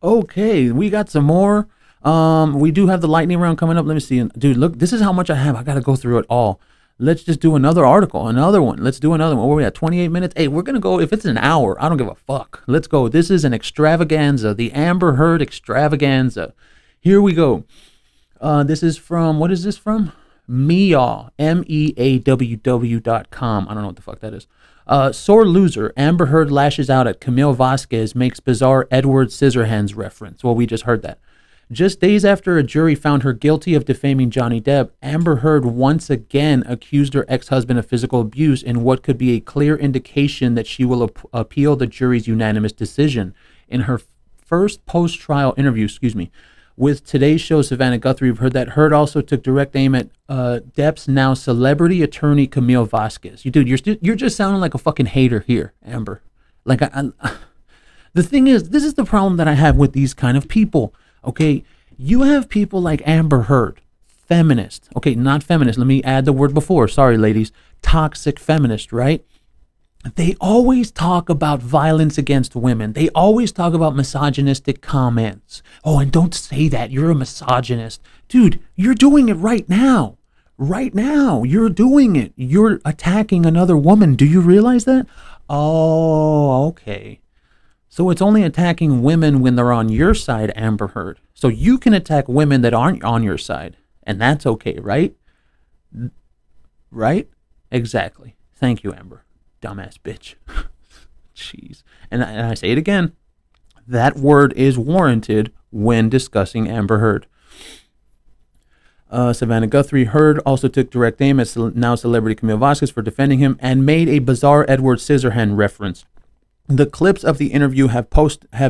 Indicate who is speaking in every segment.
Speaker 1: Okay, we got some more. We do have the lightning round coming up. Let me see. Dude, look, this is how much I have. I got to go through it all. Let's just do another article, another one. Let's do another one. Where are we at? 28 minutes? Hey, we're going to go, if it's an hour, I don't give a fuck. Let's go. This is an extravaganza, the Amber Heard extravaganza. Here we go. This is from, what is this from? Meaw, MEAWW.com. I don't know what the fuck that is. Sore loser. Amber Heard lashes out at Camille Vasquez, makes bizarre Edward Scissorhands reference. Well, we just heard that. Just days after a jury found her guilty of defaming Johnny Depp, Amber Heard once again accused her ex-husband of physical abuse in what could be a clear indication that she will appeal the jury's unanimous decision. In her first post-trial interview, with Today's Show, Savannah Guthrie, we've heard that Heard also took direct aim at Depp's now celebrity attorney, Camille Vasquez. You're just sounding like a fucking hater here, Amber. Like, the thing is, this is the problem that I have with these kind of people. Okay, you have people like Amber Heard, feminist. Okay, not feminist. Let me add the word before. Sorry, ladies. Toxic feminist, right? They always talk about violence against women. They always talk about misogynistic comments. Oh, and don't say that. You're a misogynist. Dude, you're doing it right now. Right now, you're doing it. You're attacking another woman. Do you realize that? Oh, okay. So it's only attacking women when they're on your side, Amber Heard. So you can attack women that aren't on your side. And that's okay, right? Right? Exactly. Thank you, Amber. Dumbass bitch. Jeez. And I say it again. That word is warranted when discussing Amber Heard. Savannah Guthrie. Heard also took direct aim at now celebrity Camille Vasquez for defending him and made a bizarre Edward Scissorhand reference. The clips of the interview have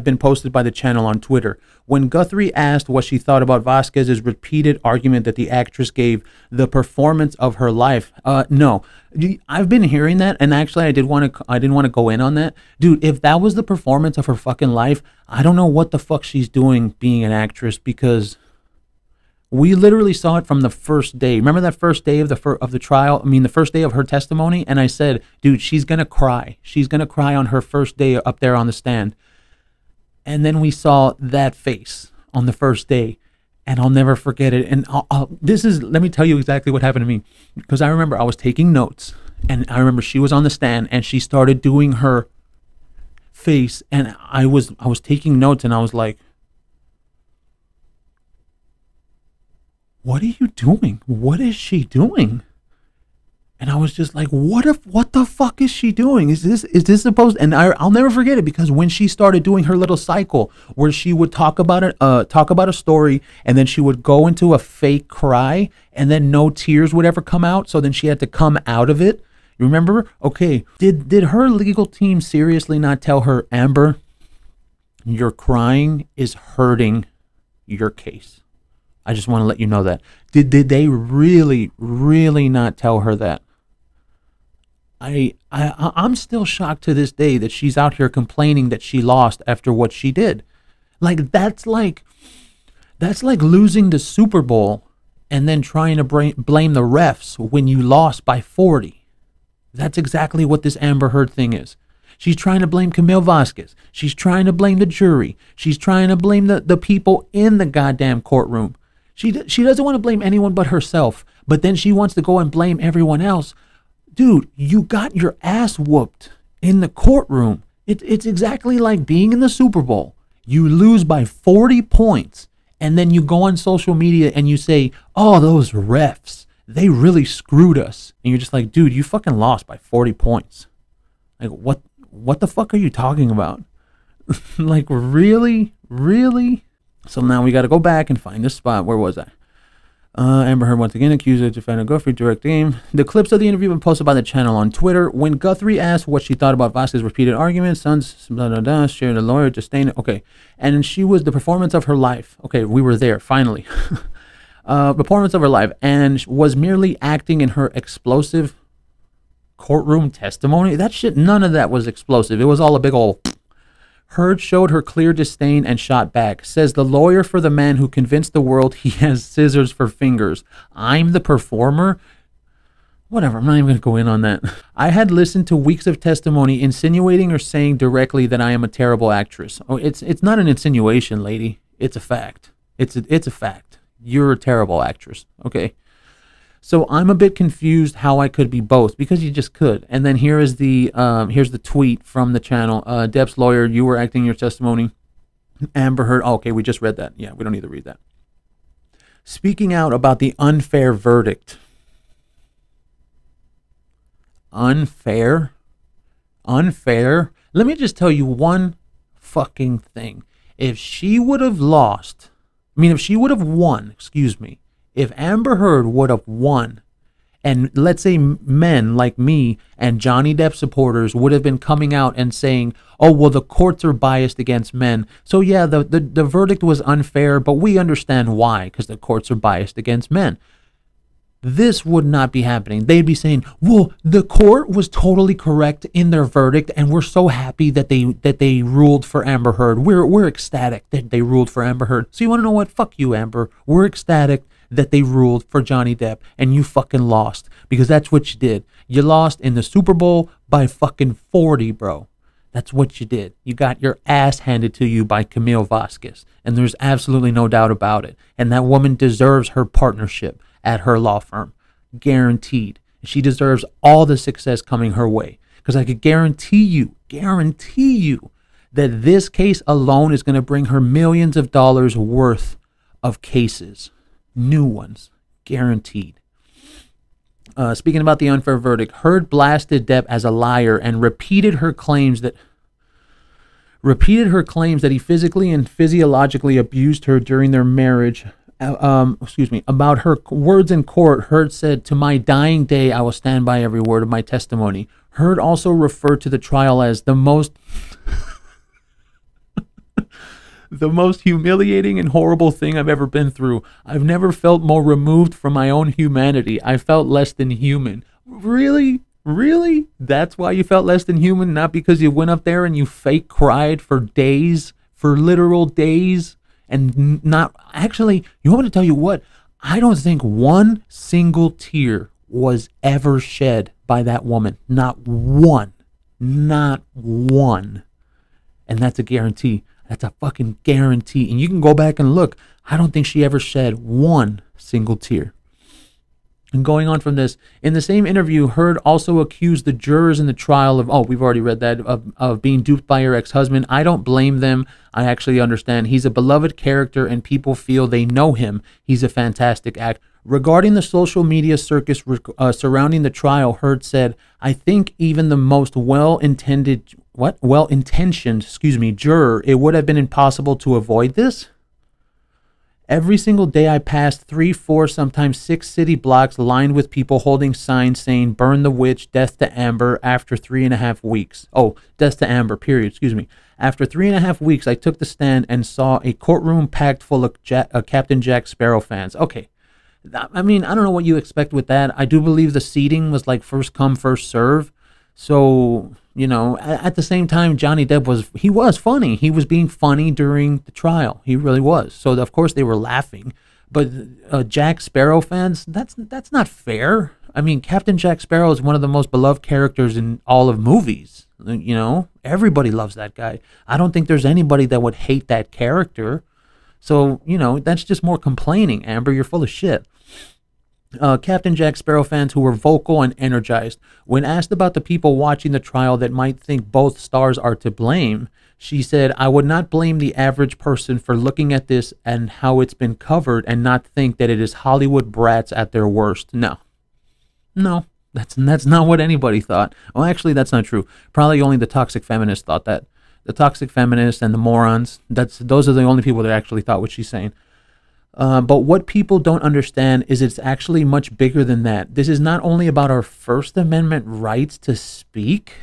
Speaker 1: been posted by the channel on Twitter. When Guthrie asked what she thought about Vasquez's repeated argument that the actress gave the performance of her life, no, I've been hearing that, and actually I didn't want to go in on that, dude. If that was the performance of her fucking life, I don't know what the fuck she's doing being an actress, because we literally saw it from the first day. Remember that first day of the trial? I mean, the first day of her testimony? And I said, dude, she's going to cry. She's going to cry on her first day up there on the stand. And then we saw that face on the first day. And I'll never forget it. And let me tell you exactly what happened to me. Because I remember I was taking notes. And I remember she was on the stand and she started doing her face. And I was taking notes and I was like, what are you doing? What is she doing? And I was just like, what the fuck is she doing? Is this supposed? And I'll never forget it, because when she started doing her little cycle where she would talk about a story, and then she would go into a fake cry, and then no tears would ever come out, so then she had to come out of it. You remember? Okay, did her legal team seriously not tell her, Amber, your crying is hurting your case? I just want to let you know that. Did they really, really not tell her that? I'm still shocked to this day that she's out here complaining that she lost after what she did. That's like losing the Super Bowl and then trying to blame the refs when you lost by 40. That's exactly what this Amber Heard thing is. She's trying to blame Camille Vasquez. She's trying to blame the jury. She's trying to blame the people in the goddamn courtroom. She doesn't want to blame anyone but herself, but then she wants to go and blame everyone else. Dude, you got your ass whooped in the courtroom. It's exactly like being in the Super Bowl. You lose by 40 points, and then you go on social media and you say, oh, those refs, they really screwed us. And you're just like, dude, you fucking lost by 40 points. Like, what the fuck are you talking about? Like, really? Really? So now we got to go back and find this spot. Where was I? Amber Heard once again accused of defending Guthrie direct aim. The clips of the interview have been posted by the channel on Twitter. When Guthrie asked what she thought about Vasquez's repeated arguments, sons, blah, blah, blah, shared a lawyer, disdain. Okay. And she was the performance of her life. Okay, we were there, finally. Performance of her life. And was merely acting in her explosive courtroom testimony. That shit, none of that was explosive. It was all a big old... Heard showed her clear disdain and shot back. Says the lawyer for the man who convinced the world he has scissors for fingers. I'm the performer? Whatever, I'm not even going to go in on that. I had listened to weeks of testimony insinuating or saying directly that I am a terrible actress. Oh, it's not an insinuation, lady. It's a fact. It's a fact. You're a terrible actress, okay? So I'm a bit confused how I could be both, because you just could. And then here's the tweet from the channel. Depp's lawyer, you were acting your testimony. Amber Heard, oh, okay, we just read that. Yeah, we don't need to read that. Speaking out about the unfair verdict. Unfair? Unfair? Let me just tell you one fucking thing. If she would have lost, if she would have won, if Amber Heard would have won, and let's say men like me and Johnny Depp supporters would have been coming out and saying, oh, well, the courts are biased against men. So yeah, the verdict was unfair, but we understand why, because the courts are biased against men. This would not be happening. They'd be saying, well, the court was totally correct in their verdict, and we're so happy that they ruled for Amber Heard. We're ecstatic that they ruled for Amber Heard. So you want to know what? Fuck you, Amber. We're ecstatic that they ruled for Johnny Depp, and you fucking lost, because that's what you did. You lost in the Super Bowl by fucking 40, bro. That's what you did. You got your ass handed to you by Camille Vasquez, and there's absolutely no doubt about it. And that woman deserves her partnership at her law firm, guaranteed. She deserves all the success coming her way, because I could guarantee you that this case alone is going to bring her millions of dollars worth of cases, new ones, guaranteed. Speaking about the unfair verdict, Heard blasted Depp as a liar and repeated her claims that he physically and physiologically abused her during their marriage. About her words in court, Heard said, "To my dying day, I will stand by every word of my testimony." Heard also referred to the trial as the most humiliating and horrible thing I've ever been through. I've never felt more removed from my own humanity. I felt less than human. Really? Really? That's why you felt less than human? Not because you went up there and you fake cried for days, for literal days? And not, actually, you want me to tell you what? I don't think one single tear was ever shed by that woman. Not one. Not one. And that's a guarantee. That's a fucking guarantee. And you can go back and look. I don't think she ever shed one single tear. And going on from this, in the same interview, Heard also accused the jurors in the trial of, oh, we've already read that, of being duped by her ex-husband. I don't blame them. I actually understand. He's a beloved character and people feel they know him. He's a fantastic actor. Regarding the social media circus surrounding the trial, Heard said, I think even the most well-intentioned juror, it would have been impossible to avoid this. Every single day I passed 3, 4, sometimes 6 city blocks lined with people holding signs saying, burn the witch, death to Amber, after 3.5 weeks. Oh, death to Amber, period, After 3.5 weeks, I took the stand and saw a courtroom packed full of Captain Jack Sparrow fans. Okay, I mean, I don't know what you expect with that. I do believe the seating was like first come, first serve. So, you know, at the same time, Johnny Depp was funny. He was being funny during the trial. He really was. So, of course, they were laughing. But Jack Sparrow fans, that's not fair. I mean, Captain Jack Sparrow is one of the most beloved characters in all of movies. You know, everybody loves that guy. I don't think there's anybody that would hate that character. So, you know, that's just more complaining, Amber. You're full of shit. Captain Jack Sparrow fans who were vocal and energized. When asked about the people watching the trial that might think both stars are to blame, she said, I would not blame the average person for looking at this and how it's been covered and not think that it is Hollywood brats at their worst. No, that's not what anybody thought. Well, actually, that's not true. Probably only the toxic feminists thought that. The toxic feminists and the morons, those are the only people that actually thought what she's saying. But what people don't understand is it's actually much bigger than that. This is not only about our First Amendment rights to speak.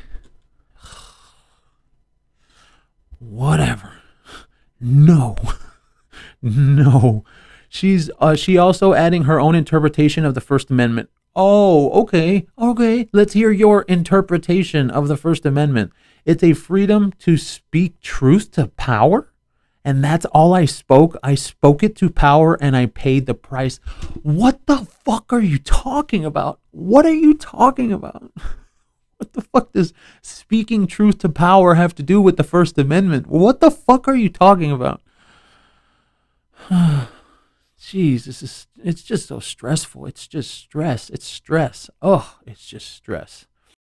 Speaker 1: Whatever. No. She also adding her own interpretation of the First Amendment. Oh, okay. Let's hear your interpretation of the First Amendment. It's a freedom to speak truth to power. and that's all I spoke. I spoke it to power and I paid the price. What the fuck are you talking about? What are you talking about? What the fuck does speaking truth to power have to do with the First Amendment? What the fuck are you talking about? Jeez, it's just so stressful. It's just stress. It's stress. Oh, it's just stress.